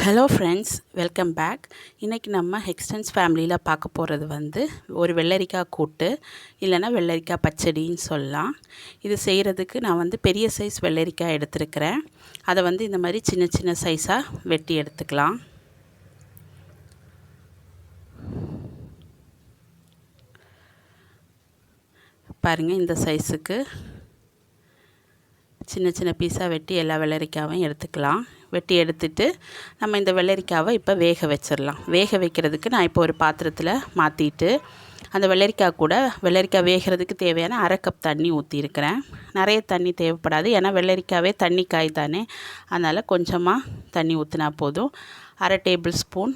Hello friends, welcome back. இன்றைக்கி நம்ம ஹெக்ஸ்டன்ஸ் ஃபேமிலியில் பார்க்க போகிறது வந்து ஒரு வெள்ளரிக்காய் கூட்டு இல்லைன்னா வெள்ளரிக்காய் பச்சடின்னு சொல்லலாம். இது செய்கிறதுக்கு நான் வந்து பெரிய சைஸ் வெள்ளரிக்காய் எடுத்துருக்கிறேன். அதை வந்து இந்த மாதிரி சின்ன சின்ன சைஸாக வெட்டி எடுத்துக்கலாம். பாருங்கள், இந்த சைஸுக்கு சின்ன சின்ன பீஸாக வெட்டி எல்லா வெள்ளரிக்காயும் எடுத்துக்கலாம். வெட்டி எடுத்துட்டு நம்ம இந்த வெள்ளரிக்காவை இப்போ வேக வச்சிடலாம். வேக வைக்கிறதுக்கு நான் இப்போ ஒரு பாத்திரத்தில் மாற்றிட்டு அந்த வெள்ளரிக்காய் கூட வெள்ளரிக்காய் வேகிறதுக்கு தேவையான 1/2 கப் தண்ணி ஊற்றிருக்கிறேன். நிறைய தண்ணி தேவைப்படாது, ஏன்னா வெள்ளரிக்காவே தண்ணி காய் தானே, அதனால் கொஞ்சமாக தண்ணி ஊற்றினா போதும். 1/2 டேபிள் ஸ்பூன்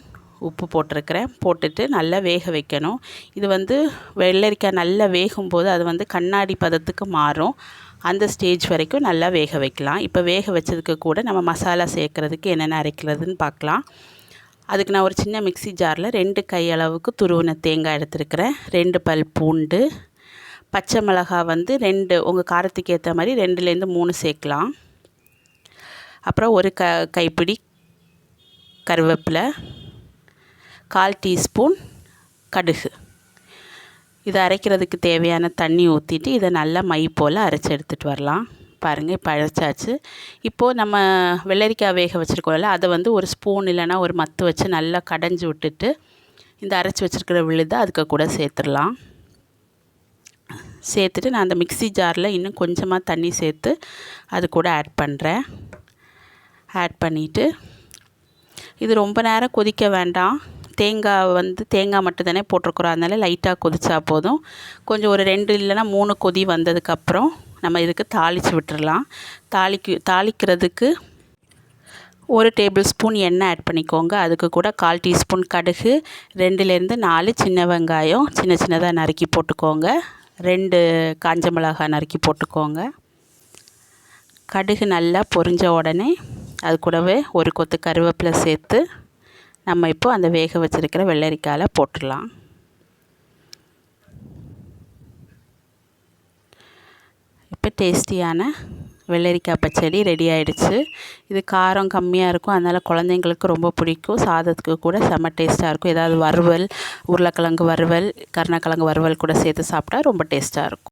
உப்பு போட்டிருக்கிறேன். போட்டுட்டு நல்லா வேக வைக்கணும். இது வந்து வெள்ளரிக்காய் நல்லா வேகும்போது அது வந்து கண்ணாடி பதத்துக்கு மாறும். அந்த ஸ்டேஜ் வரைக்கும் நல்லா வேக வைக்கலாம். இப்போ வேக வச்சதுக்கு கூட நம்ம மசாலா சேர்க்குறதுக்கு என்னென்ன அரைக்கிறதுன்னு பார்க்கலாம். அதுக்கு நான் ஒரு சின்ன மிக்ஸி ஜாரில் 2 கையளவுக்கு துருவின தேங்காய் எடுத்துருக்கிறேன். 2 பல் பூண்டு, பச்சை மிளகாய் வந்து 2, உங்கள் காரத்துக்கு ஏற்ற மாதிரி 2லேருந்து 3 சேர்க்கலாம். அப்புறம் ஒரு கைப்பிடி கருவேப்பிலை, 1/4 டீஸ்பூன் கடுகு. இதை அரைக்கிறதுக்கு தேவையான தண்ணி ஊற்றிட்டு இதை நல்லா மை போல் அரைச்சி எடுத்துகிட்டு வரலாம். பாருங்கள், இப்போ அரைச்சாச்சு. இப்போது நம்ம வெள்ளரிக்காய் வேக வச்சுருக்கோம்ல, அதை வந்து ஒரு ஸ்பூன் இல்லைனா ஒரு மத்து வச்சு நல்லா கடைஞ்சி விட்டுட்டு இந்த அரைச்சி வச்சுருக்கிற விழுதை அதுக்கு கூட சேர்த்துடலாம். சேர்த்துட்டு நான் அந்த மிக்ஸி ஜாரில் இன்னும் கொஞ்சமாக தண்ணி சேர்த்து அது கூட ஆட் பண்ணுறேன். ஆட் பண்ணிவிட்டு இது ரொம்ப நேரம் கொதிக்க வேண்டாம். தேங்காய் மட்டும் தானே போட்டிருக்குறோம், அதனால் லைட்டாக கொதிச்சா போதும். கொஞ்சம் ஒரு 2 இல்லைனா 3 கொதி வந்ததுக்கப்புறம் நம்ம இதுக்கு தாளித்து விட்டுறலாம். தாளிக்கிறதுக்கு 1 டேபிள் ஸ்பூன் எண்ணெய் ஆட் பண்ணிக்கோங்க. அதுக்கு கூட 1/4 டீஸ்பூன் கடுகு, 2லேருந்து 4 சின்ன வெங்காயம் சின்ன சின்னதாக நறுக்கி போட்டுக்கோங்க. 2 காஞ்ச மிளகாய் நறுக்கி போட்டுக்கோங்க. கடுகு நல்லா பொரிஞ்ச உடனே அது கூடவே ஒரு கொத்து கருவேப்பிலை சேர்த்து நம்ம இப்போ அந்த வேக வச்சுருக்கிற வெள்ளரிக்காயில் போட்டுடலாம். இப்போ டேஸ்டியான வெள்ளரிக்காய் பச்சடி ரெடி ஆகிடுச்சு. இது காரம் கம்மியாக இருக்கும், அதனால் குழந்தைங்களுக்கு ரொம்ப பிடிக்கும். சாதத்துக்கு கூட செம்ம டேஸ்ட்டாக இருக்கும். ஏதாவது வறுவல், உருளைக்கிழங்கு வறுவல், கருணக்கிழங்கு வறுவல் கூட சேர்த்து சாப்பிட்டா ரொம்ப டேஸ்ட்டாக இருக்கும்.